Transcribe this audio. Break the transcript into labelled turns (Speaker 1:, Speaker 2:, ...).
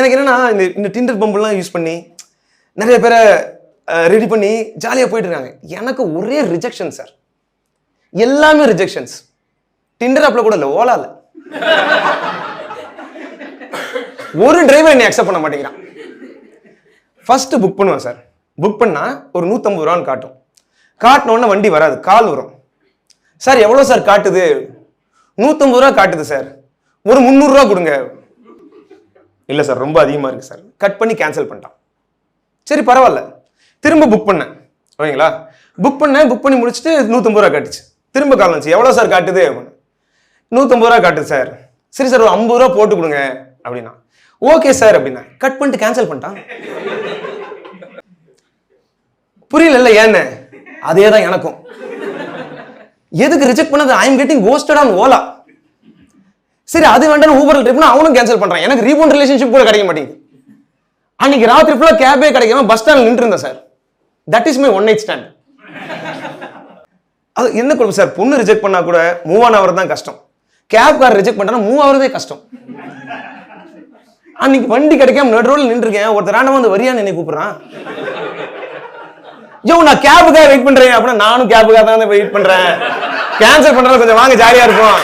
Speaker 1: எனக்கு என்னன்னா இந்த டிண்டர் பம்பெல்லாம் யூஸ் பண்ணி நிறைய பேரை ரெடி பண்ணி ஜாலியாக போயிட்டு இருக்காங்க. எனக்கு ஒரே ரிஜெக்ஷன் சார், எல்லாமே ரிஜெக்ஷன்ஸ். டிண்டர் ஆப்ல கூட இல்லை, ஓலால ஒரு டிரைவர் என்னை அக்செப்ட் பண்ண மாட்டேங்கிறான். ஃபர்ஸ்ட் புக் பண்ணுவேன் சார். புக் பண்ணா ஒரு 150 ரூபான்னு காட்டும். காட்டினோடனே வண்டி வராது, கால் வரும். சார் எவ்வளோ சார் காட்டுது? 150 ரூபா காட்டுது சார், ஒரு 300 ரூபா கொடுங்க. இல்லை சார் ரொம்ப அதிகமாக இருக்கு சார். கட் பண்ணி கேன்சல் பண்ணிட்டான். சரி பரவாயில்ல, திரும்ப புக் பண்ணேன். ஓகேங்களா, புக் பண்ணி முடிச்சுட்டு 150 ரூபா காட்டுச்சு. திரும்ப கால் வந்துச்சு, எவ்வளோ சார் காட்டுது? 150 ரூபா காட்டுது சார். சரி சார் ஒரு 50 ரூபா போட்டு கொடுங்க அப்படின்னா. ஓகே சார் அப்படின்னா கட் பண்ணிட்டு கேன்சல் பண்ணிட்டான். புரியல ஏன்னு? அதே தான் எனக்கும். எதுக்கு ரிஜெக்ட் பண்ணது? I am getting ghosted on Ola. சரி அது வேண்டாம் ஊபர் ட்ரிப்னா அவனும் கேன்சல் பண்றான். எனக்கு ரீபவுண்ட் ரிலேஷன்ஷிப் கூட கிடைக்க மாட்டேங்குது. அன்னைக்கு ராத்திரி ஃபுல்லா கேபே கிடைக்காம பஸ் ஸ்டாண்ட் நின்று இருந்தேன் sir. That is my one night stand. அது என்ன கொடுக்கும் சார், பொண்ணு ரிஜெக்ட் பண்ணா கூட மூவ் ஆன் ஆகிறது தான் கஷ்டம். கேப் கார் ரிஜெக்ட் பண்ணா மூவ் ஆகிறதே கஷ்டம். அன்னைக்கு வண்டி கிடைக்காம நடு ரோட்ல நின்று இருக்கேன். ஒருத்தர் ராண்டமா வந்து வரியான்னு என்னை கூப்பிடுறான். யோ நான் கேபுக்காக வெயிட் பண்றேன் அப்படின்னா நானும் கேபுக்காக தான் வெயிட் பண்றேன். கேன்சல் பண்றது கொஞ்சம் வாங்க ஜாலியா இருக்கும்.